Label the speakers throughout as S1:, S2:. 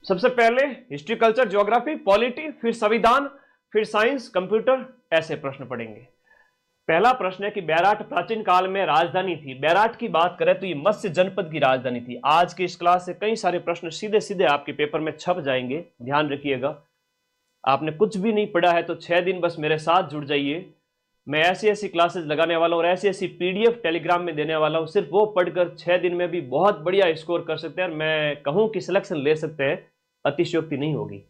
S1: सबसे पहले history, culture, geography, polity, फिर संविधान, फिर साइंस, कंप्यूटर, ऐसे प्रश्न पढ़ेंगे। पहला प्रश्न है कि बैराट प्राचीन काल में राजधानी थी। बैराट की बात करें तो ये मत्स्य जनपद की राजधानी थी। आज की इस क्लास से कई सारे प्रश्न सीधे सीधे आपके पेपर में छप जाएंगे, ध्यान रखिएगा। आपने कुछ भी नहीं पढ़ा है तो 6 दिन बस मेरे साथ जुड़ जाइए। मैं ऐसी ऐसी क्लासेस लगाने वाला हूँ और ऐसी ऐसी पीडीएफ टेलीग्राम में देने वाला हूँ, सिर्फ वो पढ़कर 6 दिन में भी बहुत बढ़िया स्कोर कर सकते हैं। मैं कहूँ कि सिलेक्शन ले सकते हैं, अतिशयोक्ति नहीं होगी,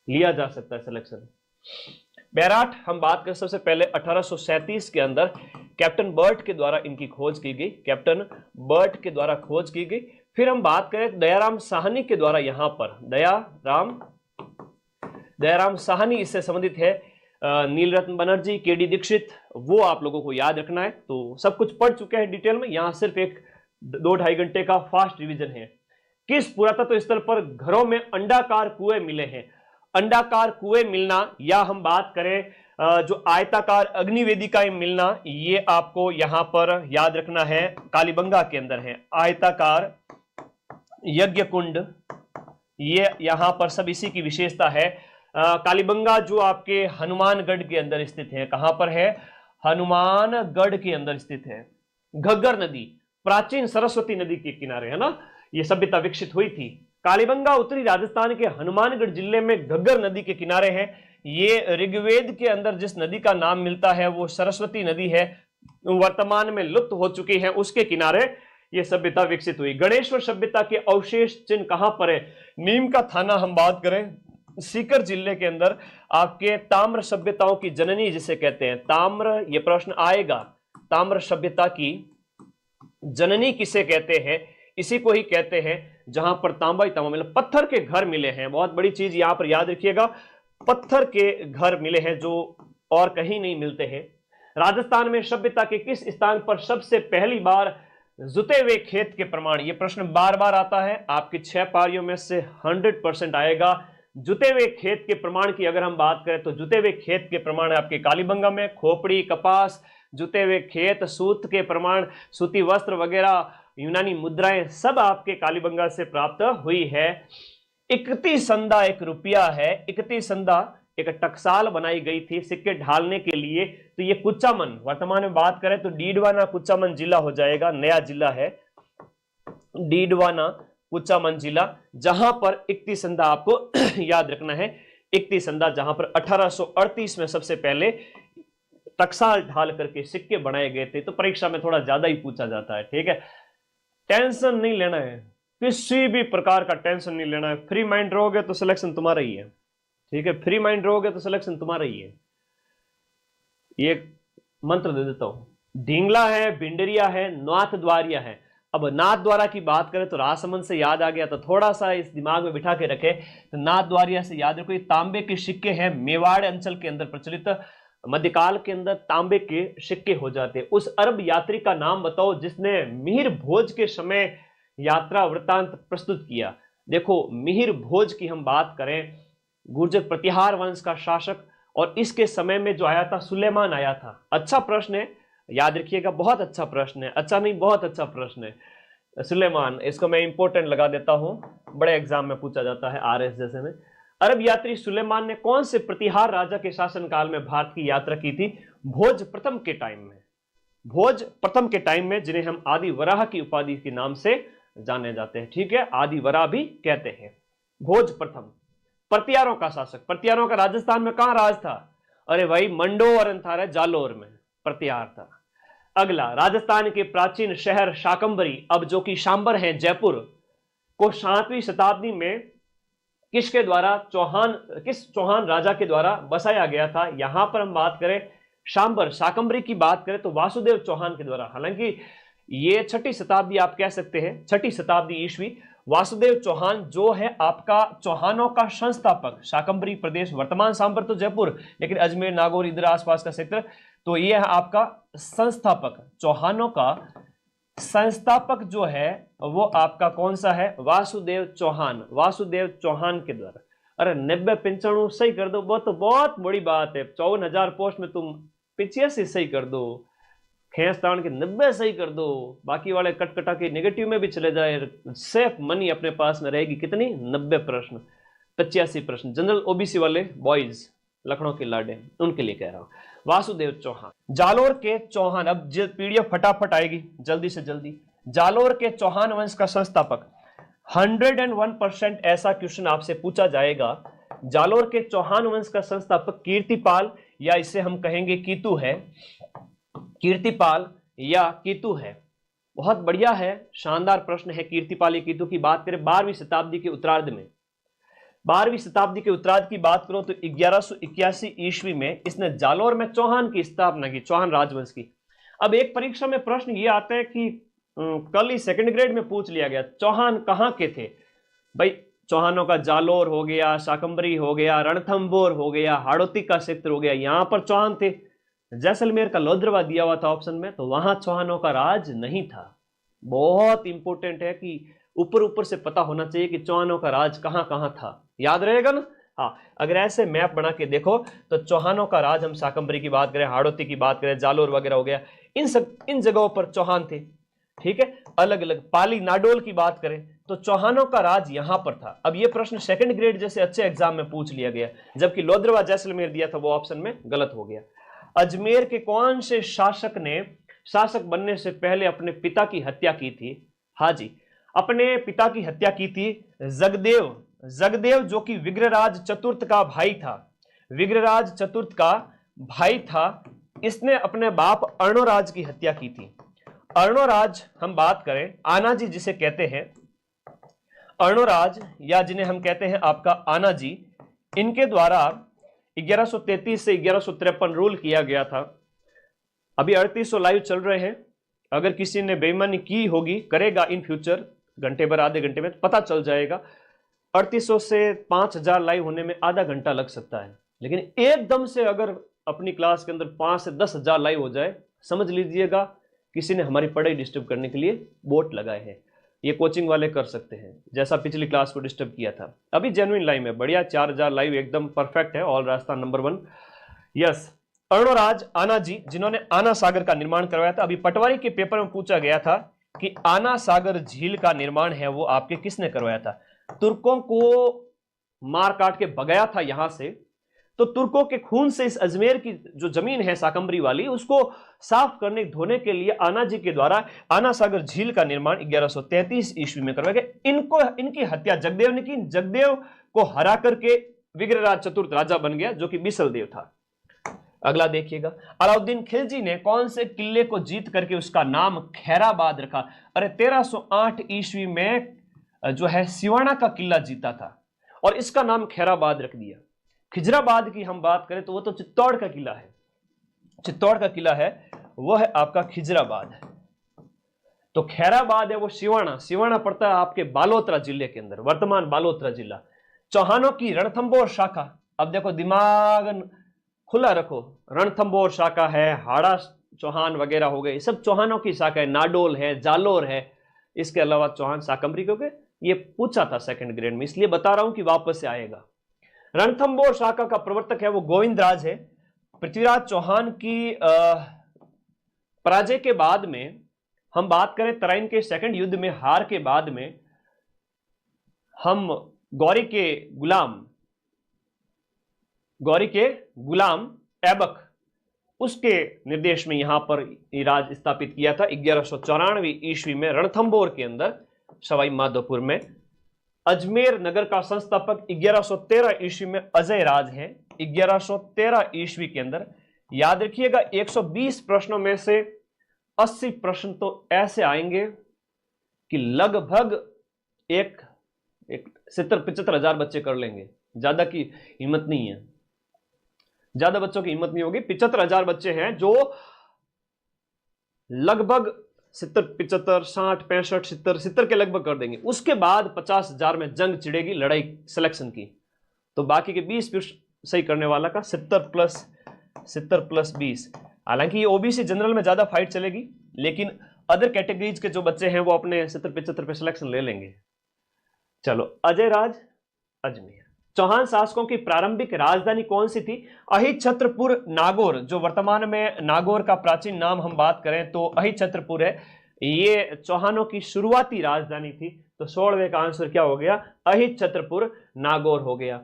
S1: लिया जा सकता है सिलेक्शन। बैराट हम बात करें, सबसे पहले 1837 के अंदर कैप्टन बर्ट के द्वारा इनकी खोज की गई, कैप्टन बर्ट के द्वारा खोज की गई। फिर हम बात करें दयाराम साहनी के द्वारा, यहां पर दयाराम साहनी इससे संबंधित है। नीलरत्न बनर्जी, केडी दीक्षित, वो आप लोगों को याद रखना है। तो सब कुछ पढ़ चुके हैं डिटेल में, यहां सिर्फ एक 2-2.5 घंटे का फास्ट रिवीजन है। किस पुरातत्व स्थल पर घरों में अंडाकार कुएं मिले हैं? अंडाकार कुएं मिलना, या हम बात करें जो आयताकार अग्निवेदिकाएं मिलना, ये आपको यहां पर याद रखना है। कालीबंगा के अंदर है आयताकार यज्ञ कुंड, ये यहां पर सब इसी की विशेषता है। कालीबंगा जो आपके हनुमानगढ़ के अंदर स्थित है, कहां पर है? हनुमानगढ़ के अंदर स्थित है। घग्गर नदी प्राचीन सरस्वती नदी के किनारे है ना, ये सभ्यता विकसित हुई थी। कालीबंगा उत्तरी राजस्थान के हनुमानगढ़ जिले में घग्गर नदी के किनारे है। ये ऋग्वेद के अंदर जिस नदी का नाम मिलता है वो सरस्वती नदी है, वर्तमान में लुप्त हो चुकी है, उसके किनारे ये सभ्यता विकसित हुई। गणेश्वर सभ्यता के अवशेष चिन्ह कहां पर है? नीम का थाना हम बात करें, सीकर जिले के अंदर आपके ताम्र सभ्यताओं की जननी जिसे कहते हैं, ताम्र, ये प्रश्न आएगा, ताम्र सभ्यता की जननी किसे कहते हैं? इसी को ही कहते हैं जहां पर तांबा ही तांबा मिला, पत्थर के घर मिले हैं। बहुत बड़ी चीज यहां पर याद रखिएगा, पत्थर के घर मिले हैं जो और कहीं नहीं मिलते हैं। राजस्थान में सभ्यता के किस स्थान पर सबसे पहली बार जुते हुए खेत के प्रमाण, ये प्रश्न बार बार आता है, आपकी 6 पारियों में से 100% आएगा। जुते हुए खेत के प्रमाण की अगर हम बात करें तो जुते हुए खेत के प्रमाण आपके कालीबंगा में, खोपड़ी, कपास, जुते हुए खेत, सूत के प्रमाण, सूती वस्त्र वगैरह, यूनानी मुद्राएं सब आपके कालीबंगा से प्राप्त हुई है। इकती संदा एक रुपया है, इकती संदा एक टकसाल बनाई गई थी सिक्के ढालने के लिए। तो ये कुचामन, वर्तमान में बात करें तो डीडवाना कुचामन जिला हो जाएगा, नया जिला है डीडवाना कुचामन जिला, जहां पर इकती संदा आपको याद रखना है। इकती संदा जहां पर 1838 में सबसे पहले टकसाल ढाल करके सिक्के बनाए गए थे। तो परीक्षा में थोड़ा ज्यादा ही पूछा जाता है, ठीक है। टेंशन नहीं लेना है, किसी भी प्रकार का टेंशन नहीं लेना है। फ्री माइंड रहोगे तो सिलेक्शन तुम्हारा ही है, ठीक है। फ्री माइंड रहोगे तो सिलेक्शन तुम्हारा ही है। ये मंत्र दे देता हूं, ढींगला है, भिंडरिया है, नाथद्वारिया है। अब नाथद्वारा की बात करें तो राजसमंद से याद आ गया, तो थोड़ा सा इस दिमाग में बिठा के रखे। तो नाथद्वारिया से याद रखो, ये तांबे के सिक्के हैं, मेवाड़ अंचल के अंदर प्रचलित। मध्यकाल के अंदर तांबे के सिक्के हो जाते। उस अरब यात्री का नाम बताओ जिसने मिहिर भोज के समय यात्रा वृत्तांत प्रस्तुत किया। देखो, मिहिर भोज की हम बात करें, गुर्जर प्रतिहार वंश का शासक, और इसके समय में जो आया था सुलेमान आया था। अच्छा प्रश्न है, याद रखिएगा, बहुत अच्छा प्रश्न है, अच्छा नहीं बहुत अच्छा प्रश्न है। सुलेमान, इसको मैं इंपॉर्टेंट लगा देता हूं, बड़े एग्जाम में पूछा जाता है, आरएस जैसे में। अरब यात्री सुलेमान ने कौन से प्रतिहार राजा के शासनकाल में भारत की यात्रा की थी? भोज प्रथम के टाइम में, भोज प्रथम के टाइम में, जिन्हें हम आदि वराह की उपाधि के नाम से जाने जाते हैं, ठीक है, आदि वराह भी कहते हैं। भोज प्रथम प्रतिहारों का शासक। प्रतिहारों का राजस्थान में कहां राज था? अरे भाई, मंडोर था, जालोर में प्रतिहार था। अगला, राजस्थान के प्राचीन शहर शाकंभरी, अब जो कि सांबर है जयपुर, को 7वीं शताब्दी में किसके द्वारा, किस चौहान राजा के द्वारा बसाया गया था? यहां पर हम बात करें सांबर शाकंभरी की बात करें तो वासुदेव चौहान के द्वारा। हालांकि ये 6ठी शताब्दी आप कह सकते हैं, 6ठी शताब्दी ईस्वी। वासुदेव चौहान जो है आपका चौहानों का संस्थापक, शाकंभरी प्रदेश, वर्तमान सांबर तो जयपुर, लेकिन अजमेर, नागौर, इधर आसपास का क्षेत्र, तो ये है आपका संस्थापक। चौहानों का संस्थापक जो है वो आपका कौन सा है? वासुदेव चौहान, वासुदेव चौहान के द्वारा। अरे 90-95 सही कर दो, बहुत तो बहुत बड़ी बात है। 54,000 पोस्ट में तुम 85 सही कर दो, खेस तान के 90 सही कर दो, बाकी वाले कटकटा के नेगेटिव में भी चले जाए, सेफ मनी अपने पास में रहेगी। कितनी? 90 प्रश्न। 85 प्रश्न जनरल ओबीसी वाले बॉयज, लखनऊ के लाडे, उनके लिए कह रहा हूं। वासुदेव चौहान, जालोर के चौहान, अब पीडीएफ फटाफट आएगी जल्दी से जल्दी। जालोर के चौहान वंश का संस्थापक, 101% ऐसा क्वेश्चन आपसे पूछा जाएगा। जालोर के चौहान वंश का संस्थापक कीर्तिपाल या इसे हम कहेंगे कीतू है, कीर्तिपाल या कीतू है। बहुत बढ़िया है, शानदार प्रश्न है। कीर्तिपाल या कीतू की बात करें 12वीं शताब्दी के उत्तरार्ध में, 12वीं शताब्दी के उत्तरार्ध की बात करो तो 1181 ईस्वी में इसने जालोर में चौहान की स्थापना की, चौहान राजवंश की। अब एक परीक्षा में प्रश्न ये आता है कि कल ही सेकंड ग्रेड में पूछ लिया गया, चौहान कहां के थे भाई? चौहानों का जालोर हो गया, शाकंभरी हो गया, रणथंभौर हो गया, हाड़ौती का क्षेत्र हो गया, यहां पर चौहान थे। जैसलमेर का लोद्रवा दिया हुआ था ऑप्शन में, तो वहां चौहानों का राज नहीं था। बहुत इंपॉर्टेंट है कि ऊपर ऊपर से पता होना चाहिए कि चौहानों का राज कहां कहां था, याद रहेगा ना। हाँ, अगर ऐसे मैप बना के देखो तो चौहानों का राज, हम शाकंभरी की बात करें, हाड़ौती की बात करें, जालोर वगैरह हो गया, इन जगहों पर चौहान थे। ठीक है, अलग अलग पाली नाडोल की बात करें तो चौहानों का राज यहां पर था। अब ये प्रश्न सेकंड ग्रेड जैसे अच्छे एग्जाम में पूछ लिया गया, जबकि लोद्रवा जैसलमेर दिया था वो ऑप्शन में गलत हो गया। अजमेर के कौन से शासक ने शासक बनने से पहले अपने पिता की हत्या की थी? हाँ जी, अपने पिता की हत्या की थी जगदेव। जगदेव जो कि विग्रहराज चतुर्थ का भाई था, विग्रहराज चतुर्थ का भाई था, इसने अपने बाप अर्णोराज की हत्या की थी। अर्णोराज हम बात करें, आनाजी जिसे कहते हैं, अर्णोराज या जिन्हें हम कहते हैं आपका आनाजी, इनके द्वारा 1133 से 1153 रूल किया गया था। अभी 3800 लाइव चल रहे हैं, अगर किसी ने बेईमानी की होगी, करेगा इन फ्यूचर, घंटे भर आधे घंटे में पता चल जाएगा। 3800 से 5000 लाइव होने में आधा घंटा लग सकता है, लेकिन एकदम से अगर अपनी क्लास के अंदर 5 से 10,000 लाइव हो जाए, समझ लीजिएगा किसी ने हमारी पढ़ाई डिस्टर्ब करने के लिए बोट लगाए हैं। ये कोचिंग वाले कर सकते हैं, जैसा पिछली क्लास को डिस्टर्ब किया था। अभी जेन्युइन लाइव है, बढ़िया 4000 लाइव एकदम परफेक्ट है, all Rajasthan number 1। Yes, Arnoraj Anaji, जिन्होंने आना सागर का निर्माण करवाया था। अभी पटवारी के पेपर में पूछा गया था कि आना सागर झील का निर्माण है वो आपके किसने करवाया था? तुर्कों को मार काट के भगाया था यहां से, तो तुर्कों के खून से इस अजमेर की जो जमीन है शाकंभरी वाली, उसको साफ करने धोने के लिए आनाजी के द्वारा आना सागर झील का निर्माण 1133 ईस्वी में करवाया गया। इनकी हत्या जगदेव ने की। जगदेव को हरा करके विग्रहराज चतुर्थ राजा बन गया, जो कि बिसल देव था। अगला देखिएगा, अलाउद्दीन खिलजी ने कौन से किले को जीत करके उसका नाम खैराबाद रखा? अरे 1308 ईस्वी में जो है सिवाना का किला जीता था और इसका नाम खैराबाद रख दिया। खिजराबाद की हम बात करें तो वो तो चित्तौड़ का किला है, चित्तौड़ का किला है, वो है आपका खिजराबाद। तो खैराबाद है वो सिवाना, सिवाना पड़ता है आपके बालोतरा जिले के अंदर, वर्तमान बालोतरा जिला। चौहानों की रणथंभौर शाखा, अब देखो दिमाग खुला रखो, रणथंभौर शाखा है, हाड़ा चौहान वगैरह हो गए, सब चौहानों की शाखा है, नाडोल है, जालोर है, इसके अलावा चौहान शाकंभरी, क्योंकि ये पूछा था सेकंड ग्रेड में, इसलिए बता रहा हूं कि वापस से आएगा। रणथंभौर शाखा का प्रवर्तक है वो गोविंदराज है। पृथ्वीराज चौहान की पराजय के बाद में हम बात करें, तराइन के सेकंड युद्ध में हार के बाद में हम गौरी के गुलाम ऐबक, उसके निर्देश में यहां पर राज स्थापित किया था 1194 ईस्वी में रणथंभौर के अंदर सवाई माधोपुर में। अजमेर नगर का संस्थापक 1113 ईस्वी में अजय राज है। 1113 ईस्वी के अंदर याद रखिएगा 120 प्रश्नों में से 80 प्रश्न तो ऐसे आएंगे कि लगभग 70-75 हजार बच्चे कर लेंगे। ज्यादा की हिम्मत नहीं है, ज्यादा बच्चों की हिम्मत नहीं होगी। 75 हजार बच्चे हैं जो लगभग 70, 75, 60, 65, 70 के लगभग कर देंगे। उसके बाद 50 हजार में जंग छिड़ेगी, लड़ाई सिलेक्शन की। तो बाकी के 20 सही करने वाला का 70 प्लस 20। हालांकि ये ओबीसी जनरल में ज्यादा फाइट चलेगी, लेकिन अदर कैटेगरीज के जो बच्चे हैं वो अपने 70-75 पे सिलेक्शन ले लेंगे। चलो, अजय राज अजमेर। चौहान शासकों की प्रारंभिक राजधानी कौन सी थी? अहिछत्रपुर नागौर, जो वर्तमान में नागौर का प्राचीन नाम हम बात करें तो अहिछत्रपुर है। ये चौहानों की शुरुआती राजधानी थी। तो 16वें का आंसर क्या हो गया? अहित छत्रपुर नागौर हो गया।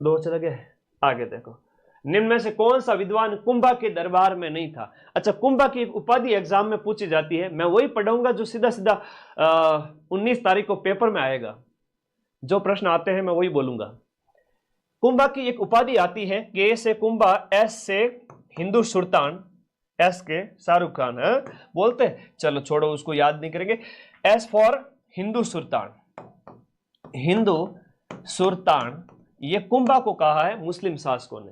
S1: दो चले गए, आगे देखो। निम्न में से कौन सा विद्वान कुंभा के दरबार में नहीं था? अच्छा, कुंभा की एक उपाधि एग्जाम में पूछी जाती है, मैं वही पढ़ाऊंगा जो सीधा सीधा 19 तारीख को पेपर में आएगा। जो प्रश्न आते हैं मैं वही बोलूंगा। कुंभा की एक उपाधि आती है, के से कुंभा, एस से हिंदू सुल्तान, एस के शाहरुख खान है बोलते हैं, चलो छोड़ो उसको याद नहीं करेंगे। एस फॉर हिंदू सुल्तान, हिंदू सुल्तान, ये कुंभा को कहा है मुस्लिम शासकों ने।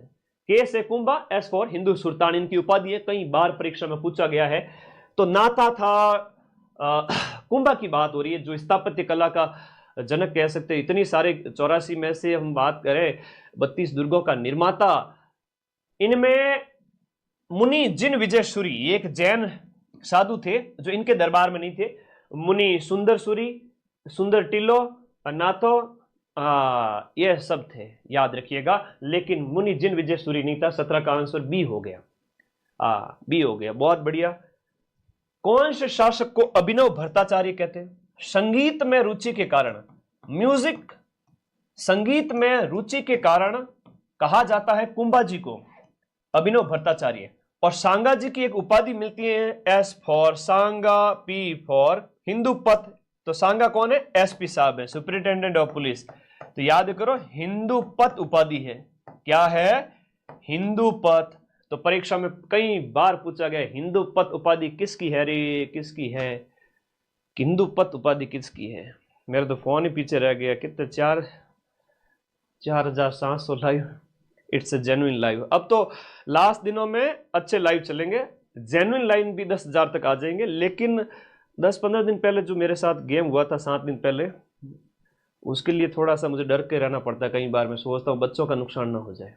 S1: के से कुंभा, एस फॉर हिंदू सुल्तान, इनकी उपाधि है, कई बार परीक्षा में पूछा गया है। तो नाता था, कुंभा की बात हो रही है जो स्थापत्य कला का जनक कह सकते हैं। इतनी सारे 84 में से हम बात करें 32 दुर्गों का निर्माता, इनमें मुनि जिन विजयसूरी, एक जैन साधु थे जो इनके दरबार में नहीं थे। मुनि सुंदर सूरी, सुंदर टिल्लो, नाथो, ये सब थे, याद रखिएगा। लेकिन मुनि जिन विजयसूरी नहीं था। 17 का आंसर बी हो गया। बी हो गया, बहुत बढ़िया। कौन से शासक को अभिनव भट्टाचार्य कहते हैं? संगीत में रुचि के कारण, म्यूजिक, संगीत में रुचि के कारण कहा जाता है कुंभा जी को अभिनव भट्टाचार्य। और सांगा जी की एक उपाधि मिलती है, S for Sanga, P for Hindu पथ। तो सांगा कौन है? एसपी साहब है, सुपरिटेंडेंट ऑफ पुलिस। तो याद करो, हिंदू पथ उपाधि है। क्या है? हिंदू पथ। तो परीक्षा में कई बार पूछा गया, हिंदू पथ उपाधि किसकी है रे, किसकी है? हिंदू पथ उपाधि किसकी है? मेरा तो फोन ही पीछे रह गया। कितने? 4700 live. It's a genuine live. अब तो लास्ट दिनों में अच्छे लाइव चलेंगे, जेन्युइन लाइव भी 10,000 तक आ जाएंगे। लेकिन 10-15 दिन पहले जो मेरे साथ गेम हुआ था, 7 दिन पहले, उसके लिए थोड़ा सा मुझे डर के रहना पड़ता है। कई बार मैं सोचता हूं बच्चों का नुकसान ना हो जाए।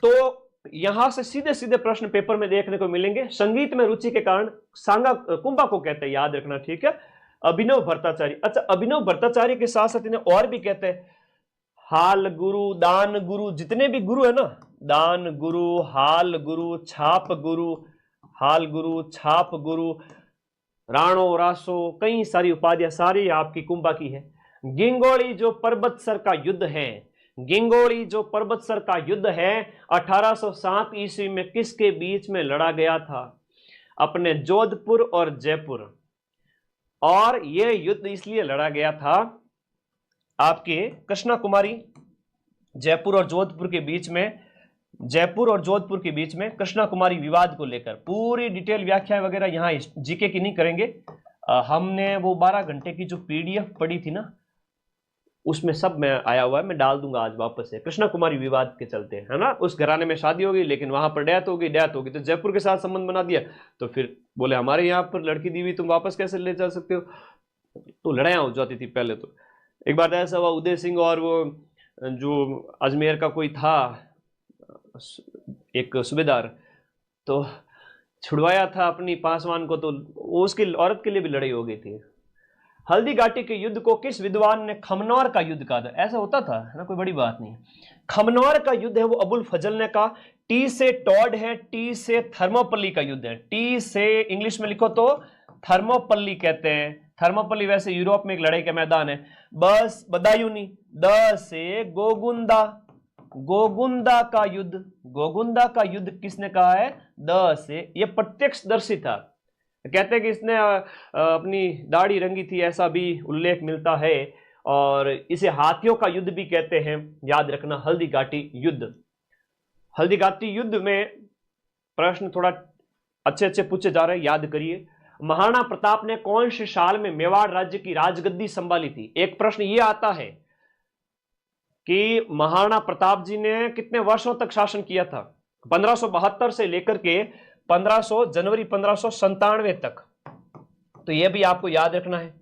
S1: तो यहां से सीधे सीधे प्रश्न पेपर में देखने को मिलेंगे। संगीत में रुचि के कारण सांगा कुंभा को कहते हैं, याद रखना, ठीक है। अभिनव भट्टाचार्य, अच्छा, अभिनव भट्टाचार्य के साथ साथ इन्हें और भी कहते हैं हाल गुरु, दान गुरु, जितने भी गुरु है ना, दान गुरु, हाल गुरु, छाप गुरु, हाल गुरु, छाप गुरु, राणो, रासो, कई सारी उपाधियां सारी आपकी कुंभा की है। गिंगोली जो पर्वतसर का युद्ध है, गिंगोली जो पर्वतसर का युद्ध है 1807 ईस्वी में किसके बीच में लड़ा गया था? अपने जोधपुर और जयपुर। और यह युद्ध इसलिए लड़ा गया था आपके कृष्णा कुमारी, जयपुर और जोधपुर के बीच में, जयपुर और जोधपुर के बीच में कृष्णा कुमारी विवाद को लेकर। पूरी डिटेल व्याख्या वगैरह यहाँ जीके की नहीं करेंगे। हमने वो 12 घंटे की जो पीडीएफ पढ़ी थी ना, उसमें सब में आया हुआ है, मैं डाल दूंगा आज वापस से। कृष्णा कुमारी विवाद के चलते, है ना, उस घराने में शादी हो गई, लेकिन वहां पर डेथ हो गई, तो जयपुर के साथ संबंध बना दिया। तो फिर बोले हमारे यहाँ पर लड़की दी हुई तुम वापस कैसे ले जा सकते हो? तो लड़ाइयाँ हो जाती थी पहले। तो एक बार ऐसा हुआ, उदय सिंह और वो जो अजमेर का कोई था एक सूबेदार, तो छुड़वाया था अपनी पासवान को, तो उसकी औरत के लिए भी लड़ाई हो गई थी। हल्दी घाटी के युद्ध को किस विद्वान ने खमनौर का युद्ध कहा था? ऐसा होता था, है ना, कोई बड़ी बात नहीं। खमनौर का युद्ध है वो अबुल फजल ने कहा। टी से टॉड है, टी से थर्मोपल्ली का युद्ध है। टी से इंग्लिश में लिखो तो थर्मोपल्ली कहते हैं। थर्मोपल्ली वैसे यूरोप में एक लड़ाई का मैदान है। बस बदायूनी। द से गोगुंदा, गोगुंदा का युद्ध, गोगुंदा का युद्ध किसने कहा है? द से। यह प्रत्यक्षदर्शी था, कहते हैं कि इसने अपनी दाढ़ी रंगी थी, ऐसा भी उल्लेख मिलता है। और इसे हाथियों का युद्ध भी कहते हैं, याद रखना। हल्दी घाटी युद्ध, हल्दी घाटी युद्ध में प्रश्न थोड़ा अच्छे अच्छे पूछे जा रहे हैं, याद करिए। महाराणा प्रताप ने कौन से साल में मेवाड़ राज्य की राजगद्दी संभाली थी? एक प्रश्न यह आता है कि महाराणा प्रताप जी ने कितने वर्षों तक शासन किया था? 1572 से लेकर के 1500 जनवरी 1597 तक। तो यह भी आपको याद रखना है,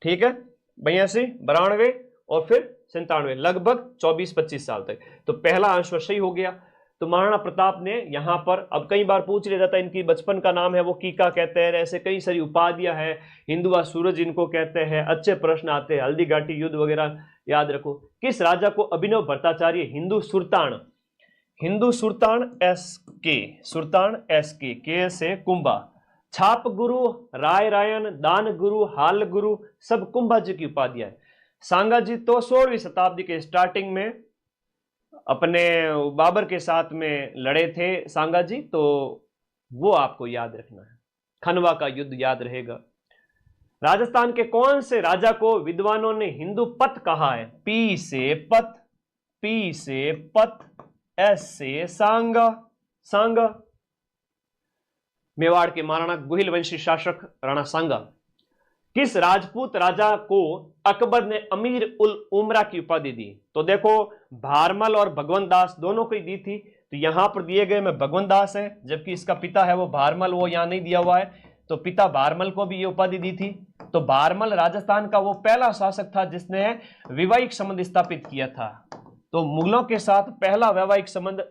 S1: ठीक है। 82, 92 और फिर 97, लगभग 24-25 साल तक। तो पहला आंसर सही हो गया। तो महाराणा प्रताप ने यहां पर, अब कई बार पूछ लिया जाता है इनकी बचपन का नाम है वो कीका कहते हैं, ऐसे कई सारी उपाधियां हैं, हिंदुआ सूरज इनको कहते हैं। अच्छे प्रश्न आते हैं, हल्दी घाटी युद्ध वगैरह याद रखो। किस राजा को अभिनव भट्टाचार्य हिंदू सुल्तान, हिंदू सुल्तान, एस के, सुरतान एस के से कुंभा। छाप गुरु, राय रायन, दान गुरु, हाल गुरु, सब कुंभा जी की उपाधियां है। सांगा जी तो 16वीं शताब्दी के स्टार्टिंग में अपने बाबर के साथ में लड़े थे सांगा जी, तो वो आपको याद रखना है। खनवा का युद्ध याद रहेगा। राजस्थान के कौन से राजा को विद्वानों ने हिंदू पत कहा है? पी से पत, पी से पत, एस से सांगा, सांगा। मेवाड़ के महाराणा गुहिल वंशी शासक राणा सांगा। किस राजपूत राजा को अकबर ने अमीर उल उमरा की उपाधि दी? तो देखो, भारमल और भगवंत दास दोनों को ही दी थी। तो यहां पर दिए गए में भगवंत दास है, जबकि इसका पिता है वो भारमल, वो यहां नहीं दिया हुआ है। तो पिता भारमल को भी ये उपाधि दी थी। तो भारमल राजस्थान का वो पहला शासक था जिसने वैवाहिक संबंध स्थापित किया था। तो मुगलों के साथ पहला वैवाहिक संबंध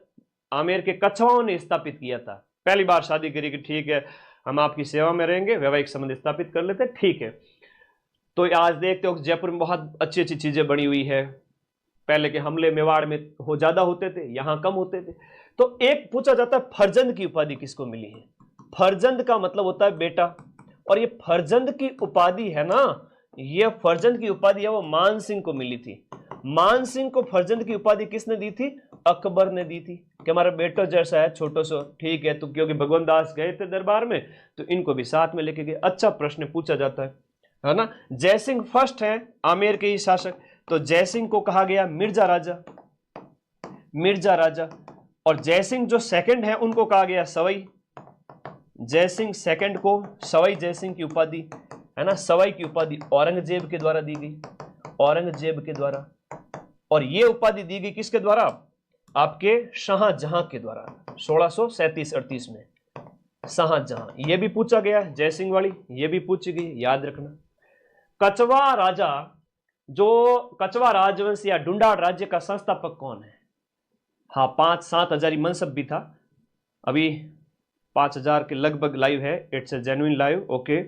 S1: आमेर के कछवाओं ने स्थापित किया था। पहली बार शादी करी कि ठीक है हम आपकी सेवा में रहेंगे, वैवाहिक संबंध स्थापित कर लेते, ठीक है। तो आज देखते हो जयपुर में बहुत अच्छी अच्छी चीजें बनी हुई है। पहले के हमले मेवाड़ में हो ज्यादा होते थे, यहां कम होते थे। तो एक पूछा जाता है फरजंद की उपाधि किसको मिली है? फरजंद का मतलब होता है बेटा, और ये फरजंद की उपाधि है ना, ये फरजंद की उपाधि है वो मान सिंह को मिली थी। मान सिंह को फरजंद की उपाधि किसने दी थी? अकबर ने दी थी कि हमारा बेटा जैसा है, छोटो सो, ठीक है। तो क्योंकि भगवंत दास गए थे दरबार में, तो इनको भी साथ में लेके गए। अच्छा प्रश्न पूछा जाता है ना। जयसिंह फर्स्ट है आमेर के ही शासक, तो जयसिंह को कहा गया मिर्जा राजा, मिर्जा राजा। और जयसिंह जो सेकंड है उनको कहा गया सवई। जयसिंह सेकंड को सवाई जयसिंह की उपाधि है ना, सवाई की उपाधि औरंगजेब के द्वारा दी गई, औरंगजेब के द्वारा। और ये उपाधि दी गई किसके द्वारा? आपके शाहजहां के द्वारा 1637-38 में शाहजहां। ये भी पूछा गया, जयसिंह वाली ये भी पूछी गई, याद रखना। कछवा राजा, जो कछवा राजवंश या ढूंढाड़ राज्य का संस्थापक कौन है? हाँ, 5-7 हजारी मनसब भी था। अभी 5000 के लगभग लाइव है। It's a genuine live. Okay,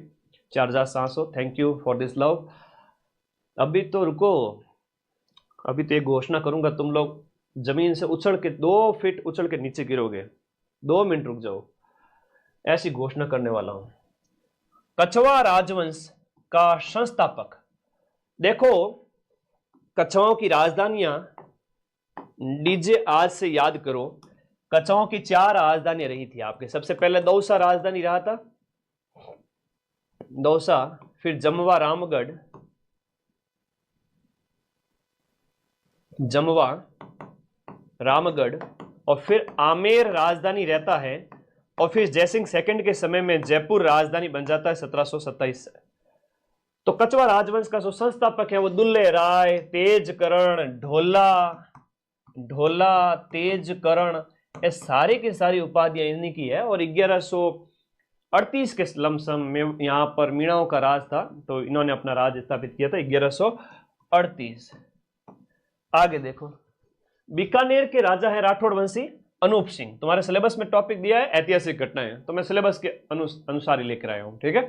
S1: 4700। Thank you for this love. अभी तो रुको, अभी तो एक घोषणा करूंगा, तुम लोग जमीन से उछल के 2 फीट उछल के नीचे गिरोगे। 2 मिनट रुक जाओ, ऐसी घोषणा करने वाला हूं। कछवा राजवंश का संस्थापक, देखो कछवाओं की राजधानियां डीजे आज से याद करो। कछवाओं की 4 राजधानियां रही थी आपके। सबसे पहले दौसा राजधानी रहा था, दौसा, फिर जमवा रामगढ़, जमवा रामगढ़, और फिर आमेर राजधानी रहता है। और फिर जयसिंह सेकंड के समय में जयपुर राजधानी बन जाता है 1727 से। तो कछवा राजवंश का जो संस्थापक है वो दुल्ले राय, तेजकरण, ढोला, ढोला, तेजकरण, ये सारी की सारी उपाधियां इन्हीं की है। और 1138 के लमसम में यहाँ पर मीणाओं का राज था, तो इन्होंने अपना राज स्थापित किया था 1138। आगे देखो, बीकानेर के राजा है राठौड़ वंशी अनूप सिंह। तुम्हारे सिलेबस में टॉपिक दिया है ऐतिहासिक घटनाएं, तो मैं सिलेबस के अनुसार ही लेकर आया हूं, ठीक है।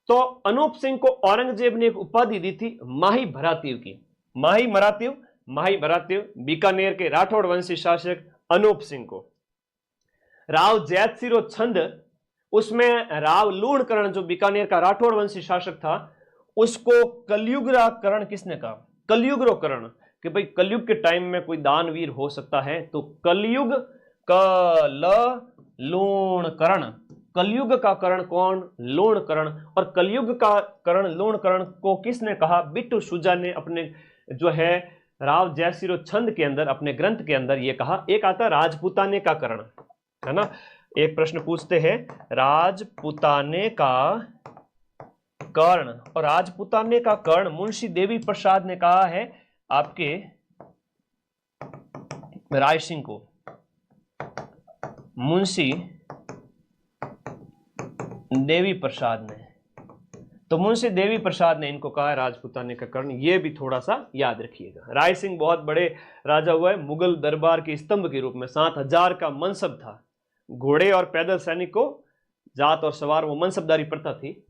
S1: तो अनूप सिंह को औरंगजेब ने एक उपाधि दी थी माही भरातीव की। माही भरातीव, माही भरातीव, बीकानेर के राठौड़ वंशी शासक अनूप सिंह को। राव जैतसिरो छंद, उसमें राव लूणकरण जो बीकानेर का राठौड़ वंशी शासक था, उसको कलयुगकरण किसने कहा? कलयुगकरण, कि भाई कलयुग के टाइम में कोई दानवीर हो सकता है, तो कलयुग लूणकरण, कलयुग का करण कौन? लूणकरण। और कलयुग का करण लूणकरण को किसने कहा? बिट्टू सुजा ने अपने जो है राव जयसिरो छंद के अंदर, अपने ग्रंथ के अंदर ये कहा। एक आता राजपुताने का करण, है ना। एक प्रश्न पूछते हैं राजपुताने का कर्ण, और राजपुताने का कर्ण मुंशी देवी प्रसाद ने कहा है आपके राय सिंह को। मुंशी देवी प्रसाद ने, तो मुंशी देवी प्रसाद ने इनको कहा है राजपुताने का कर्ण। ये भी थोड़ा सा याद रखिएगा। राय सिंह बहुत बड़े राजा हुए, मुगल दरबार के स्तंभ के रूप में। 7000 का मनसब था, घोड़े और पैदल सैनिक को जात और सवार, वो मनसबदारी प्रथा थी।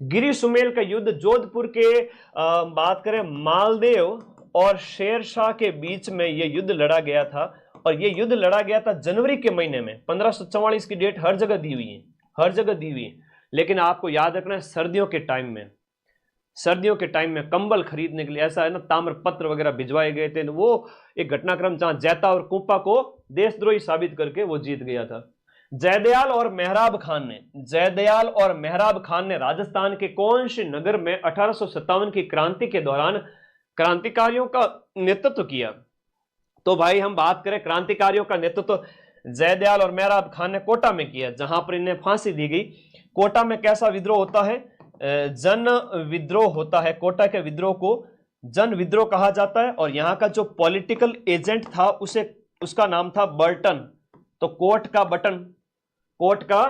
S1: गिरी सुमेल का युद्ध जोधपुर के बात करें मालदेव और शेरशाह के बीच में यह युद्ध लड़ा गया था। और ये युद्ध लड़ा गया था जनवरी के महीने में। 1544 की डेट हर जगह दी हुई है, हर जगह दी हुई है। लेकिन आपको याद रखना है सर्दियों के टाइम में, सर्दियों के टाइम में कंबल खरीदने के लिए ऐसा है ना, ताम्र पत्र वगैरह भिजवाए गए थे। वो एक घटनाक्रम जहां जैता और कुंपा को देशद्रोही साबित करके वो जीत गया था। जयदयाल और मेहराब खान ने, जयदयाल और मेहराब खान ने राजस्थान के कौन से नगर में 1857 की क्रांति के दौरान क्रांतिकारियों का नेतृत्व किया? तो भाई हम बात करें क्रांतिकारियों का नेतृत्व जयदयाल और मेहराब खान ने कोटा में किया, जहां पर इन्हें फांसी दी गई। कोटा में कैसा विद्रोह होता है? जन विद्रोह होता है। कोटा के विद्रोह को जन विद्रोह कहा जाता है। और यहां का जो पॉलिटिकल एजेंट था उसे, उसका नाम था बर्टन। तो कोट का बटन, कोट का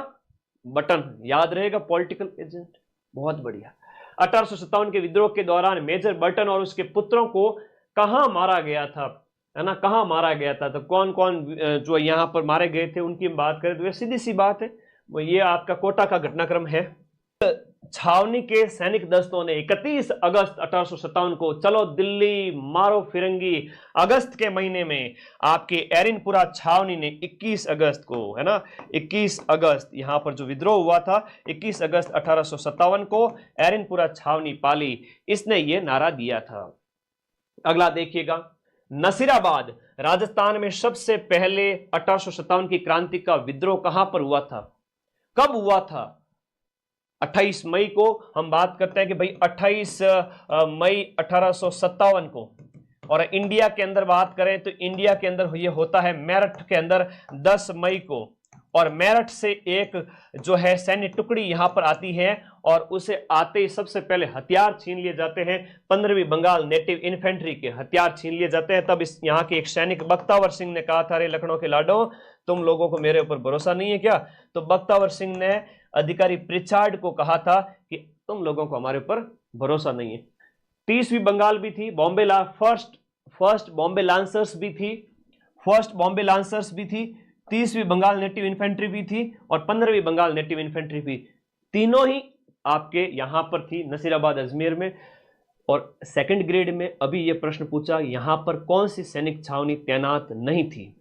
S1: बटन याद रहेगा, पॉलिटिकल एजेंट। बहुत बढ़िया। 1857 के विद्रोह के दौरान मेजर बर्टन और उसके पुत्रों को कहां मारा गया था, है ना, कहां मारा गया था? तो कौन कौन जो यहां पर मारे गए थे उनकी बात करें तो ये सीधी सी बात है, वो ये आपका कोटा का घटनाक्रम है। छावनी के सैनिक दस्तों ने 31 अगस्त 1857 को, चलो दिल्ली मारो फिरंगी, अगस्त के महीने में आपके एरिनपुरा छावनी ने 21 अगस्त को, है ना, 21 अगस्त यहां पर जो विद्रोह हुआ था 21 अगस्त 1857 को एरिनपुरा छावनी पाली, इसने ये नारा दिया था। अगला देखिएगा, नसीराबाद राजस्थान में सबसे पहले 1857 की क्रांति का विद्रोह कहां पर हुआ था? कब हुआ था? 28 मई को हम बात करते हैं कि भाई 28 मई 1857 को। और इंडिया के अंदर बात करें तो इंडिया के अंदर ये होता है मेरठ के अंदर 10 मई को। और मेरठ से एक जो है सैन्य टुकड़ी यहां पर आती है और उसे आते ही सबसे पहले हथियार छीन लिए जाते हैं। 15वीं बंगाल नेटिव इन्फेंट्री के हथियार छीन लिए जाते हैं। तब इस यहाँ के एक सैनिक बख्तावर सिंह ने कहा था, रे लखनऊ के लाडो, तुम लोगों को मेरे ऊपर भरोसा नहीं है क्या? तो बख्तावर सिंह ने अधिकारी प्रिचार्ड को कहा था कि तुम लोगों को हमारे ऊपर भरोसा नहीं है। 30वीं बंगाल भी थी, बॉम्बे फर्स्ट बॉम्बे लांसर्स भी थी, फर्स्ट बॉम्बे लांसर्स भी थी, 30वीं बंगाल नेटिव इन्फेंट्री भी थी और 15वीं बंगाल नेटिव इन्फेंट्री भी, तीनों ही आपके यहां पर थी नसीराबाद अजमेर में। और सेकंड ग्रेड में अभी यह प्रश्न पूछा, यहां पर कौन सी सैनिक छावनी तैनात नहीं थी?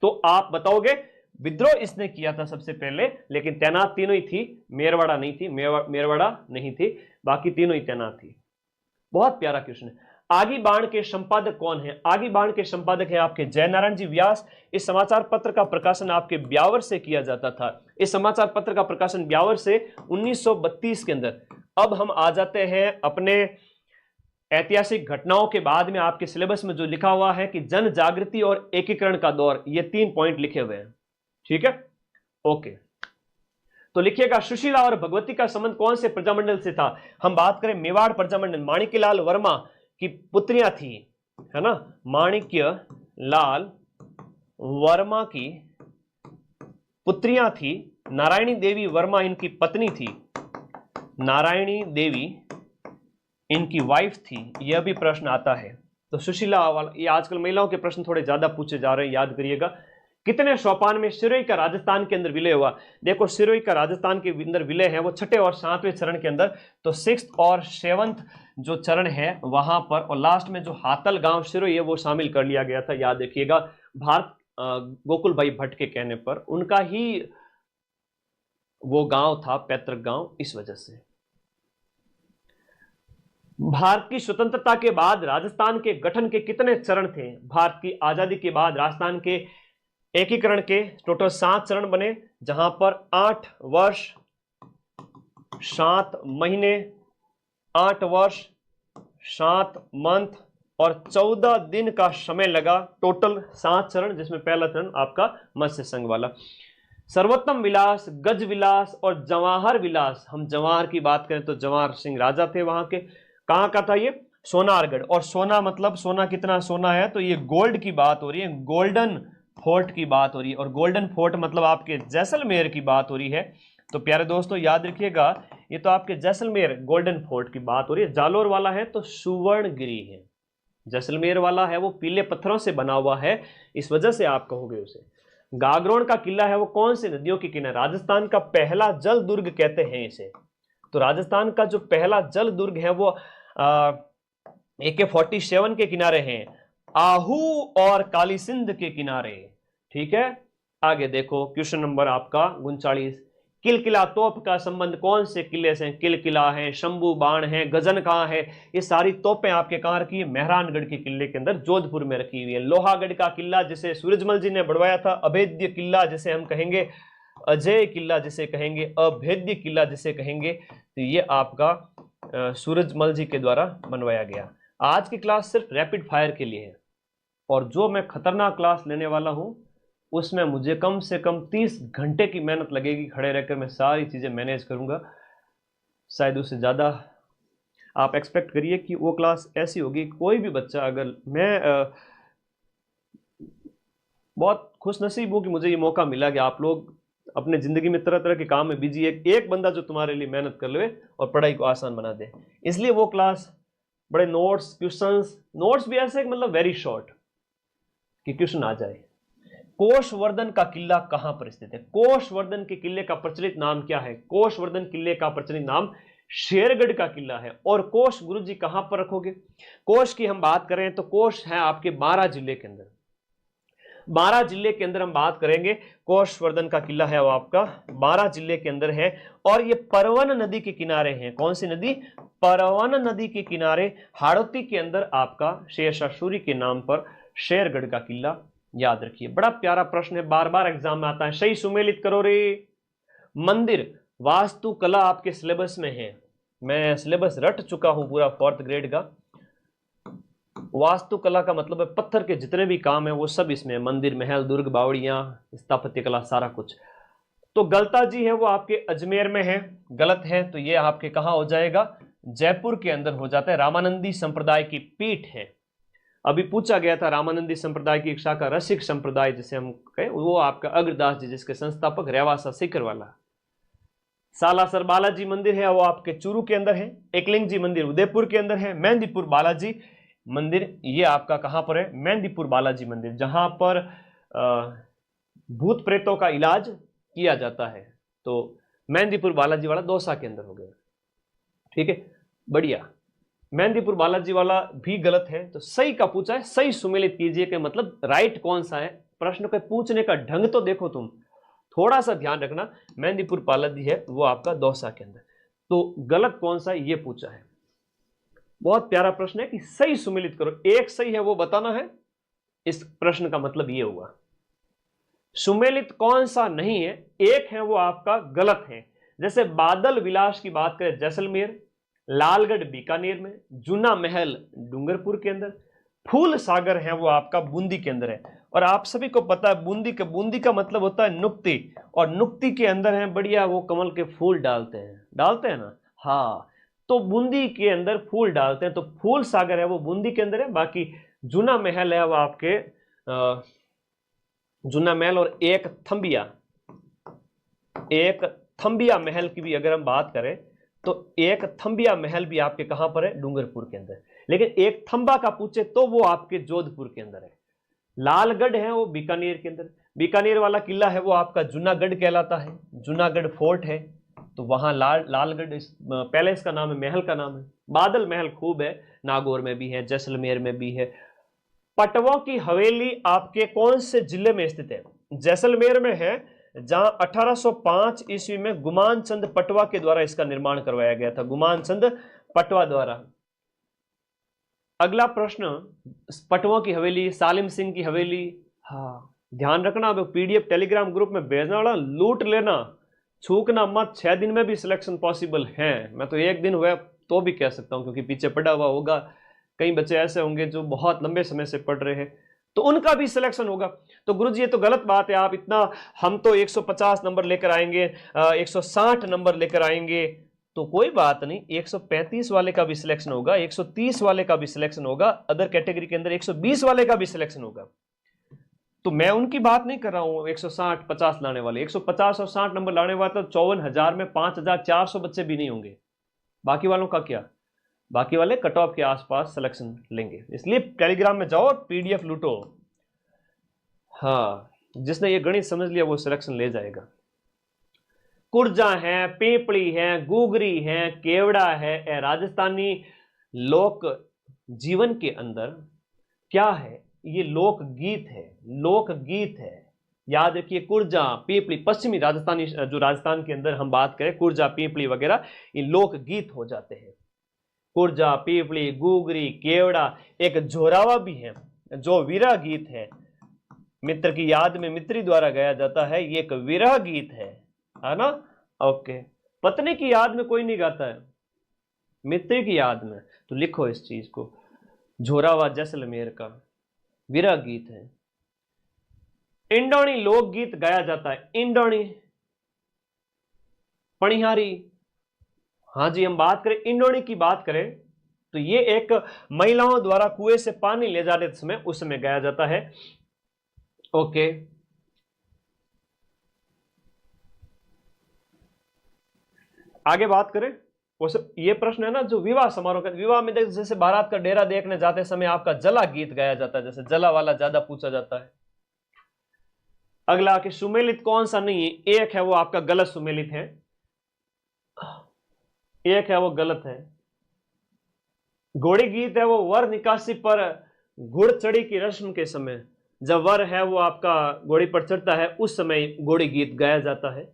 S1: तो आप बताओगे विद्रोह इसने किया था सबसे पहले, लेकिन तैनात तीनों ही थी, मेरवाड़ा नहीं थी, मेरवाड़ा नहीं थी, बाकी तीनों ही तैनात थी। बहुत प्यारा क्वेश्चन है। आगी बाण के संपादक कौन है? आगी बाण के संपादक है आपके जयनारायण जी व्यास। इस समाचार पत्र का प्रकाशन आपके ब्यावर से किया जाता था। इस समाचार पत्र का प्रकाशन ब्यावर से 1932 के अंदर। अब हम आ जाते हैं अपने ऐतिहासिक घटनाओं के बाद में आपके सिलेबस में जो लिखा हुआ है कि जन जागृति और एकीकरण का दौर, ये 3 पॉइंट लिखे हुए हैं, ठीक है, ओके। तो लिखिएगा, सुशीला और भगवती का संबंध कौन से प्रजामंडल से था? हम बात करें मेवाड़ प्रजामंडल, माणिक्यलाल वर्मा की पुत्रियां थी, है ना, माणिक्यलाल वर्मा की पुत्रियां थी। नारायणी देवी वर्मा इनकी पत्नी थी, नारायणी देवी इनकी वाइफ थी। यह भी प्रश्न आता है। तो सुशीला वाला, ये आजकल महिलाओं के प्रश्न थोड़े ज्यादा पूछे जा रहे हैं, याद करिएगा। कितने सोपान में सिरोही का राजस्थान के अंदर विलय हुआ? देखो, सिरोही का राजस्थान के अंदर विलय है वो 6ठे और 7वें चरण के अंदर। तो 6th और 7th जो चरण है वहां पर, और लास्ट में जो हातल गांव सिरोही है वो शामिल कर लिया गया था। याद रखिएगा, भारत गोकुल भाई भट्ट के कहने पर उनका ही वो गांव था, पैतृक गांव, इस वजह से। भारत की स्वतंत्रता के बाद राजस्थान के गठन के कितने चरण थे? भारत की आजादी के बाद राजस्थान के एकीकरण के टोटल 7 चरण बने, जहां पर 8 वर्ष 7 महीने, 8 वर्ष 7 मंथ और 14 दिन का समय लगा। टोटल 7 चरण, जिसमें पहला चरण आपका मत्स्य संघ वाला। सर्वोत्तम विलास, गज विलास और जवाहर विलास, हम जवाहर की बात करें तो जवाहर सिंह राजा थे वहां के। कहां का था ये? सोनारगढ़। और सोना मतलब सोना, कितना सोना है? तो ये गोल्ड की बात हो रही है, गोल्डन फोर्ट की बात हो रही है। और गोल्डन फोर्ट मतलब आपके जैसलमेर की बात हो रही है। तो प्यारे दोस्तों याद रखिएगा, ये तो आपके जैसलमेर गोल्डन फोर्ट की बात हो रही है। जालोर वाला है तो सुवर्णगिरी है, जैसलमेर वाला है वो पीले पत्थरों से बना हुआ है, इस वजह से आप कहोगे उसे। गागरोन का किला है वो कौन सी नदियों के किनारे? राजस्थान का पहला जल दुर्ग कहते हैं इसे। तो राजस्थान का जो पहला जल दुर्ग है वो AK-47 के किनारे हैं। आहू और काली सिंध के किनारे। ठीक है, आगे देखो क्वेश्चन नंबर आपका 39। किलकिला तोप का संबंध कौन से किले से? किलकिला है, शंभू बाण है, गजन कहां है? ये सारी तोपें आपके कहां रखी है? मेहरानगढ़ के किले के अंदर, जोधपुर में रखी हुई है। लोहागढ़ का किला जिसे सूरजमल जी ने बढ़वाया था, अभेद्य किला जिसे हम कहेंगे, अजय किला जिसे कहेंगे, अभेद्य किला जिसे कहेंगे, तो ये आपका सूरजमल जी के द्वारा बनवाया गया। आज की क्लास सिर्फ रैपिड फायर के लिए है, और जो मैं खतरनाक क्लास लेने वाला हूं उसमें मुझे कम से कम 30 घंटे की मेहनत लगेगी। खड़े रहकर मैं सारी चीजें मैनेज करूंगा, शायद उससे ज्यादा आप एक्सपेक्ट करिए कि वो क्लास ऐसी होगी। कोई भी बच्चा, अगर मैं बहुत खुशनसीब हूं कि मुझे ये मौका मिला कि आप लोग अपने जिंदगी में तरह तरह के काम में बिजी, एक बंदा जो तुम्हारे लिए मेहनत कर ले और पढ़ाई को आसान बना दे। इसलिए वो क्लास बड़े नोट्स, क्वेश्चंस, नोट्स भी ऐसे मतलब वेरी शॉर्ट कि क्वेश्चन आ जाए। कोशवर्धन का किला कहां पर स्थित है? कोशवर्धन के किले का प्रचलित नाम क्या है? कोशवर्धन किले का प्रचलित नाम शेरगढ़ का किला है। और कोश गुरुजी कहां पर रखोगे? कोश की हम बात करें तो कोश है आपके बारां जिले के अंदर। बारां जिले के अंदर हम बात करेंगे, कोशवर्धन का किला है वो आपका बारां जिले के अंदर है, और ये परवन नदी के किनारे है। कौन सी नदी? परवन नदी के किनारे, हाड़ौती के अंदर आपका शेरशाह सूरी के नाम पर शेरगढ़ का किला। याद रखिए, बड़ा प्यारा प्रश्न है, बार बार एग्जाम में आता है। सही सुमेलित करो रे। मंदिर वास्तुकला आपके सिलेबस में है, मैं सिलेबस रट चुका हूं पूरा 4th ग्रेड का। वास्तुकला का मतलब है पत्थर के जितने भी काम है वो सब इसमें, मंदिर, महल, दुर्ग, बावड़ियां, स्थापत्य कला, सारा कुछ। तो गलता जी है वो आपके अजमेर में है, गलत है तो ये आपके कहां हो जाएगा? जयपुर के अंदर हो जाता है। रामानंदी संप्रदाय की पीठ है। अभी पूछा गया था, रामानंदी संप्रदाय की एक शाखा रसिक संप्रदाय जिसे हम कहें, वो आपका अग्रदास जी जिसके संस्थापक रेवासा सीकर वाला। सालासर बालाजी मंदिर है वो आपके चूरू के अंदर है। एकलिंग जी मंदिर उदयपुर के अंदर है। मेहंदीपुर बालाजी मंदिर ये आपका कहां पर है? मेहंदीपुर बालाजी मंदिर, जहां पर भूत प्रेतों का इलाज किया जाता है। तो मेहंदीपुर बालाजी वाला दौसा के अंदर हो गया। ठीक है, बढ़िया। मेहंदीपुर बालाजी वाला भी गलत है, तो सही का पूछा है, सही सुमेलित कीजिए कि मतलब राइट कौन सा है। प्रश्न के पूछने का ढंग तो देखो तुम, थोड़ा सा ध्यान रखना। मेहंदीपुर बालाजी है वो आपका दौसा के अंदर, तो गलत कौन सा है ये पूछा है। बहुत प्यारा प्रश्न है कि सही सुमेलित करो, एक सही है वो बताना है। इस प्रश्न का मतलब ये हुआ। सुमेलित कौन सा नहीं है? एक है वो आपका गलत है। जैसे बादल विलास की बात करें जैसलमेर, लालगढ़ बीकानेर में, जूना महल डूंगरपुर के अंदर, फूल सागर है वो आपका बूंदी के अंदर है। और आप सभी को पता है बूंदी का मतलब होता है नुक्ति, और नुक्ति के अंदर है बढ़िया वो कमल के फूल डालते हैं ना। हाँ, तो बूंदी के अंदर फूल डालते हैं, तो फूल सागर है वो बूंदी के अंदर है। बाकी जूना महल है वो आपके जूना महल, और एक थंबिया महल की भी अगर हम बात करें तो एक थंबिया महल भी आपके कहां पर है? डूंगरपुर के अंदर। लेकिन एक थंबा का पूछे तो वो आपके जोधपुर के अंदर है। लालगढ़ है वो बीकानेर के अंदर। बीकानेर वाला किला है वो आपका जूनागढ़ कहलाता है, जूनागढ़ फोर्ट है, तो वहां लालगढ़ पैलेस का नाम है, महल का नाम है। बादल महल खूब है, नागौर में भी है, जैसलमेर में भी है। पटवा की हवेली आपके कौन से जिले में स्थित है? जैसलमेर में है, जहां 1805 ईस्वी में गुमान चंद पटवा के द्वारा इसका निर्माण करवाया गया था, गुमान चंद पटवा द्वारा। अगला प्रश्न, पटवा की हवेली, सालिम सिंह की हवेली। हाँ, ध्यान रखना, अब पीडीएफ टेलीग्राम ग्रुप में भेजना वाला लूट लेना, छूकना मत। 6 दिन में भी सिलेक्शन पॉसिबल है। मैं तो 1 दिन हुआ तो भी कह सकता हूं, क्योंकि पीछे पड़ा हुआ होगा। कई बच्चे ऐसे होंगे जो बहुत लंबे समय से पढ़ रहे हैं, तो उनका भी सिलेक्शन होगा। तो गुरुजी ये तो गलत बात है, आप इतना, हम तो 150 नंबर लेकर आएंगे, 160 नंबर लेकर आएंगे, तो कोई बात नहीं, 135 वाले का भी सिलेक्शन होगा, 130 वाले का भी सिलेक्शन होगा, अदर कैटेगरी के अंदर 120 वाले का भी सिलेक्शन होगा। तो मैं उनकी बात नहीं कर रहा हूं 160 50 लाने वाले। 150 और 60 नंबर लाने वाले तो 54,000 में 5,400 बच्चे भी नहीं होंगे। बाकी वालों का क्या? बाकी वाले कट ऑफ के आसपास सिलेक्शन लेंगे। इसलिए टेलीग्राम में जाओ और पीडीएफ लूटो। हाँ, जिसने ये गणित समझ लिया वो सिलेक्शन ले जाएगा। कुर्जा है, पेपड़ी है, गुगरी है, केवड़ा है, राजस्थानी लोक जीवन के अंदर क्या है? ये लोकगीत है, लोकगीत है। याद रखिए, कुर्जा, पीपली, पश्चिमी राजस्थानी, जो राजस्थान के अंदर हम बात करें, कुर्जा, पीपली वगैरह ये लोकगीत हो जाते हैं। कुर्जा, पीपली, गुगरी, केवड़ा, एक जोरावा भी है जो विरह गीत है, मित्र की याद में मित्री द्वारा गाया जाता है, ये एक विरह गीत है ना। ओके, पत्नी की याद में कोई नहीं गाता है, मित्र की याद में, तो लिखो इस चीज को, जोरावा जैसलमेर का विरह गीत है। इंडोणी लोकगीत गाया जाता है, इंडोणी, पणिहारी। हाँ जी, हम बात करें इंडोणी की बात करें तो ये एक महिलाओं द्वारा कुएं से पानी ले जाने समय उस समय गाया जाता है। ओके, आगे बात करें, ये प्रश्न है ना जो विवाह समारोह का, विवाह में जैसे बारात का डेरा देखने जाते समय आपका जला गीत गाया जाता है, जैसे जला वाला ज्यादा पूछा जाता है। अगला कि सुमेलित कौन सा नहीं है, एक है वो आपका गलत सुमेलित है, एक है वो गलत है। घोड़ी गीत है वो वर निकासी पर घुड़ चढ़ी की रस्म के समय, जब वर है वो आपका घोड़ी पर चढ़ता है उस समय घोड़ी गीत गाया जाता है।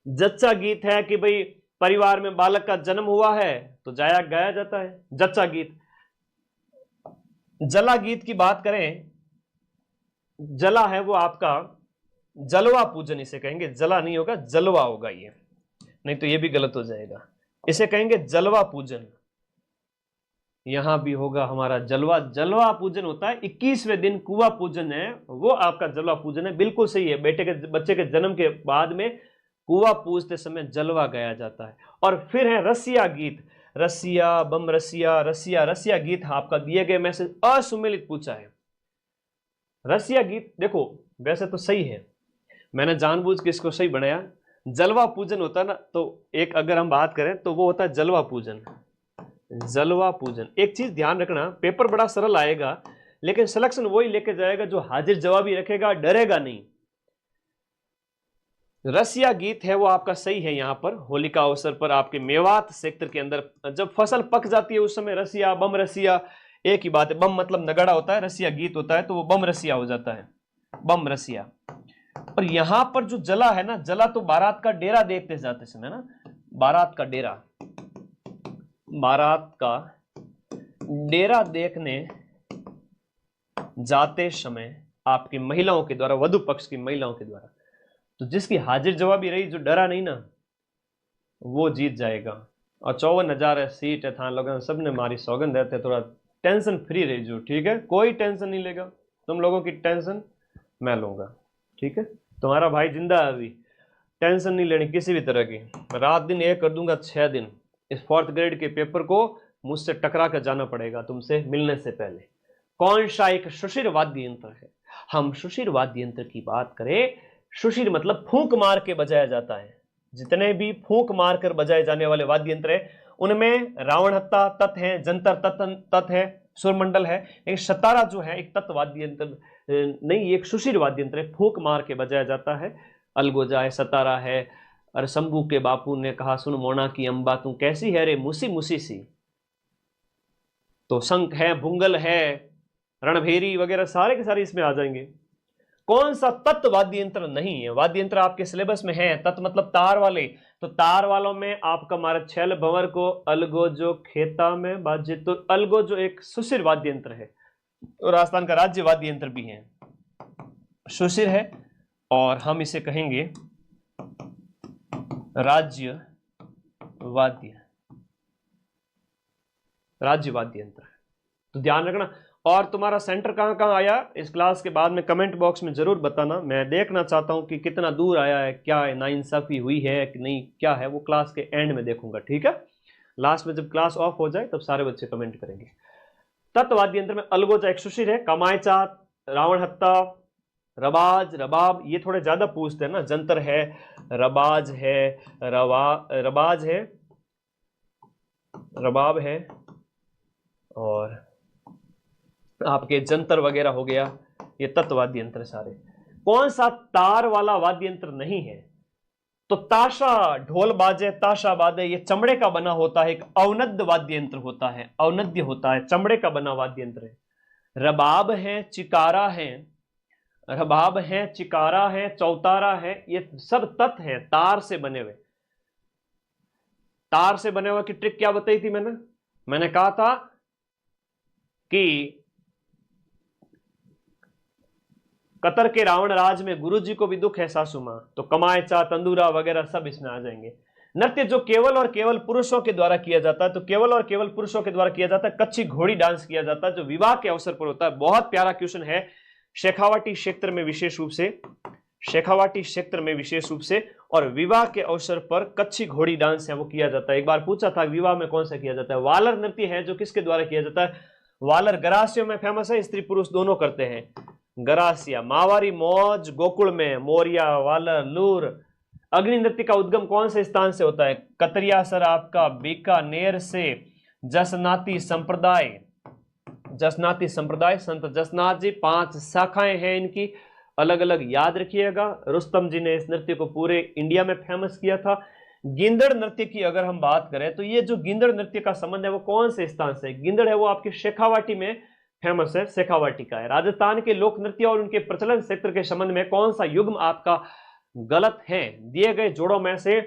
S1: जच्चा गीत है कि भाई परिवार में बालक का जन्म हुआ है तो जाया गाया जाता है, जच्चा गीत। जला गीत की बात करें, जला है वो आपका जलवा पूजन, इसे कहेंगे, जला नहीं होगा, जलवा होगा ये, नहीं तो ये भी गलत हो जाएगा, इसे कहेंगे जलवा पूजन। यहां भी होगा हमारा जलवा, जलवा पूजन होता है 21वें दिन, कुआ पूजन है वो आपका जलवा पूजन है, बिल्कुल सही है। बच्चे के जन्म के बाद में कुआ पूजते समय जलवा गाया जाता है। और फिर है रसिया गीत, रसिया, बम रसिया, रसिया, रसिया गीत आपका दिए गए में से असुमेलित पूछा है। रसिया गीत देखो वैसे तो सही है, मैंने जानबूझ के इसको सही बनाया। जलवा पूजन होता है ना, तो एक अगर हम बात करें तो वो होता है जलवा पूजन, जलवा पूजन। एक चीज ध्यान रखना, पेपर बड़ा सरल आएगा लेकिन सिलेक्शन वही लेके जाएगा जो हाजिर जवाबी रखेगा, डरेगा नहीं। रसिया गीत है वो आपका सही है। यहां पर होली का अवसर पर आपके मेवात सेक्टर के अंदर जब फसल पक जाती है उस समय रसिया, बम रसिया एक ही बात है, बम मतलब नगाड़ा होता है, रसिया गीत होता है, तो वो बम रसिया हो जाता है, बम रसिया। और यहां पर जो जला है ना, जला तो बारात का डेरा देखते जाते समय ना, बारात का डेरा, बारात का डेरा देखने जाते समय आपकी महिलाओं के द्वारा, वधु पक्ष की महिलाओं के द्वारा, तो जिसकी हाजिर जवाबी रही, जो डरा नहीं ना, वो जीत जाएगा। और 54,000 सीट है, था लोगों सबने मारी सौगंध देते, थोड़ा टेंशन फ्री रही जो, ठीक है, कोई टेंशन नहीं लेगा, तुम लोगों की टेंशन मैं लूंगा, ठीक है। तुम्हारा भाई जिंदा है अभी, टेंशन नहीं लेनी किसी भी तरह की, रात दिन एक कर दूंगा 6 दिन। इस 4th ग्रेड के पेपर को मुझसे टकरा कर जाना पड़ेगा तुमसे मिलने से पहले। कौन सा एक सुशिर वाद्य यंत्र है? हम सुशिर वाद्य यंत्र की बात करें, सुशिर मतलब फूंक मार के बजाया जाता है। जितने भी फूंक मार कर बजाए जाने वाले वाद्य यंत्र है उनमें रावण हत्ता तत् है, जंतर तत् है, सुरमंडल है। एक सतारा जो है एक तत् वाद्य यंत्र नहीं, एक सुशिर वाद्य यंत्र है, फूंक मार के बजाया जाता है। अलगोजा है, सतारा है। और शंभू के बापू ने कहा सुन मोना की अंबा तू कैसी है रे मुसी मुसी सी, तो शंख है, भुंगल है, रणभेरी वगैरह सारे के सारे इसमें आ जाएंगे। कौन सा तत्व वाद्य यंत्र नहीं है? वाद्य यंत्र आपके सिलेबस में है, तत्व मतलब तार वाले, तो तार वालों में आपका हमारा छल भंवर को अलगो जो खेता में बाजे, तो अलगो जो एक सुशिर वाद्य यंत्र है और राजस्थान का राज्य वाद्य यंत्र भी है, सुशिर है, और हम इसे कहेंगे राज्य वाद्य, राज्य वाद्य यंत्र, तो ध्यान रखना। और तुम्हारा सेंटर कहां कहां आया इस क्लास के बाद में कमेंट बॉक्स में जरूर बताना, मैं देखना चाहता हूं कि कितना दूर आया है, क्या है, नाइंसाफी हुई है कि नहीं, क्या है वो क्लास के एंड में देखूंगा, ठीक है। लास्ट में जब क्लास ऑफ हो जाए तब सारे बच्चे कमेंट करेंगे। तत्वाद्य यंत्र में अलगोजा एक सुशिर है, कामायचा, रावण हत्ता, रबाज, रबाब, ये थोड़े ज्यादा पूछते हैं ना, जंतर है, रबाज है, रबाज है, रबाब है, और आपके जंतर वगैरह हो गया, ये तत्वाद्य यंत्र सारे। कौन सा तार वाला वाद्य यंत्र नहीं है? तो ताशा, ढोल बाजे, ताशा बाजे, ये चमड़े का बना होता है, एक अवनद्य वाद्य यंत्र होता है, अवनद्य होता है, चमड़े का बना वाद्य यंत्र है। रबाब है, चिकारा है, रबाब है, चिकारा है, चौतारा है, ये सब तत् हैं तार से बने हुए। तार से बने हुए की ट्रिक क्या बताई थी मैंने कहा था कि कतर के रावण राज में गुरुजी को भी दुख है सासू मां, तो कमायचा, तंदूरा वगैरह सब इसमें आ जाएंगे। नृत्य जो केवल और केवल पुरुषों के द्वारा किया जाता है, तो केवल और केवल पुरुषों के द्वारा किया जाता है कच्ची घोड़ी डांस किया जाता है, जो विवाह के अवसर पर होता है। बहुत प्यारा क्वेश्चन है, शेखावाटी क्षेत्र में विशेष रूप से, शेखावाटी क्षेत्र में विशेष रूप से, और विवाह के अवसर पर कच्ची घोड़ी डांस है वो किया जाता है। एक बार पूछा था विवाह में कौन सा किया जाता है, वालर नृत्य है जो किसके द्वारा किया जाता है, वालर गरासियों में फेमस है, स्त्री पुरुष दोनों करते हैं। गरासिया, मावारी मौज गोकुल में, मोरिया, वालर, लूर। अग्नि नृत्य का उद्गम कौन से स्थान से होता है, कतरियासर आपका बीकानेर से। जसनाती संप्रदाय, जसनाती संप्रदाय, संत जसनाथ जी, 5 शाखाएं हैं इनकी, अलग अलग याद रखिएगा। रुस्तम जी ने इस नृत्य को पूरे इंडिया में फेमस किया था। गिंदड़ नृत्य की अगर हम बात करें तो ये जो गिंदड़ नृत्य का संबंध है वो कौन से स्थान से, गिंदड़ है वो आपके शेखावाटी में फेमस है, शेखावाटी का है। राजस्थान के लोक नृत्य और उनके प्रचलन क्षेत्र के संबंध में कौन सा युग्म आपका गलत है, दिए गए जोड़ों में से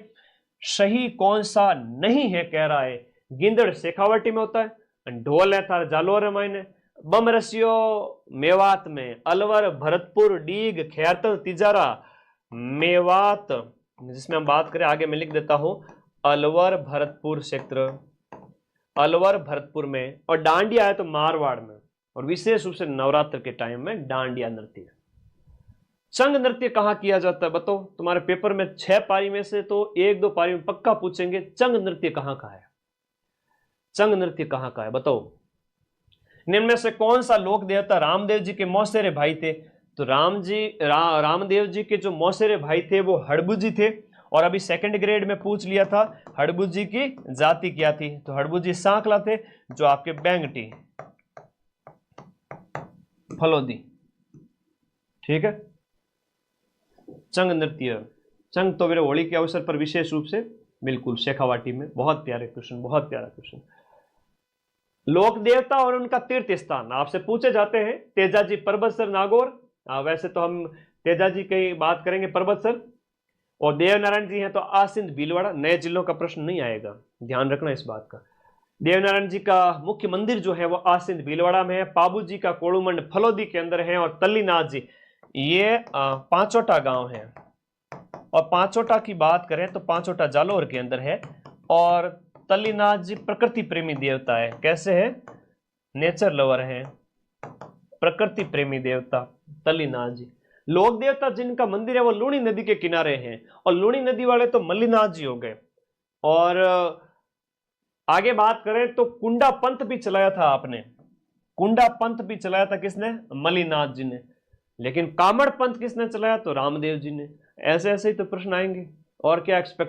S1: सही कौन सा नहीं है, कह रहा है गिंदड़ शेखावाटी में होता है, ढोल है थार जालोर मायने, बम रसियो मेवात में, अलवर, भरतपुर, डीग, खैरतल, तिजारा, मेवात, जिसमें हम बात करें आगे मैं लिख देता हूं, अलवर भरतपुर क्षेत्र, अलवर भरतपुर में, और डांडिया है तो मारवाड़ में, और विशेष रूप से नवरात्र के टाइम में डांडिया नृत्य। चंग नृत्य कहां किया जाता है बताओ, तुम्हारे पेपर में 6 पारी में से तो 1-2 पारी में पक्का पूछेंगे, चंग नृत्य कहां का है, चंग नृत्य कहां का है बताओ। निम्न में से कौन सा लोक देवता रामदेव जी के मौसेरे भाई थे, तो रामदेव जी के जो मौसेरे भाई थे वो हड़बुजी थे, और अभी सेकंड ग्रेड में पूछ लिया था हड़बुजी की जाति क्या थी, तो हड़बुजी सांकला थे जो आपके बैंगटी फलोदी, ठीक है। चंग नृत्य, चंग तो मेरे होली के अवसर पर विशेष रूप से बिल्कुल शेखावाटी में, बहुत प्यारे क्वेश्चन, बहुत प्यारा क्वेश्चन। लोक देवता और उनका तीर्थ स्थान आपसे पूछे जाते हैं, तेजाजी पर्वतसर नागौर, वैसे तो हम तेजाजी की बात करेंगे पर्वतसर, और देवनारायण जी हैं तो आसिंद भीलवाड़ा, नए जिलों का प्रश्न नहीं आएगा, ध्यान रखना इस बात का। देवनारायण जी का मुख्य मंदिर जो है वो आसिंद भीलवाड़ा में है, पाबू जी का कोड़ुमंड फलोदी के अंदर है, और तल्लीनाथ जी ये पांचोटा गांव है, और पांचोटा की बात करें तो पांचोटा जालोर के अंदर है, और तल्लीनाथ जी प्रकृति प्रेमी देवता है, कैसे है, नेचर लवर है, प्रकृति प्रेमी देवता तल्लीनाथ जी। लोक देवता जिनका मंदिर है वो लूणी नदी के किनारे हैं, और लूणी नदी वाले तो मल्लीनाथ जी हो गए। और आगे बात करें तो कुंडा पंथ भी चलाया था आपने, कुंडा पंथ भी चलाया था किसने, मल्लीनाथ जी ने, लेकिन कामड़ पंथ किसने चलाया, तो रामदेव जी ने। ऐसे ऐसे ही तो प्रश्न आएंगे, और क्या एक्सपेक्ट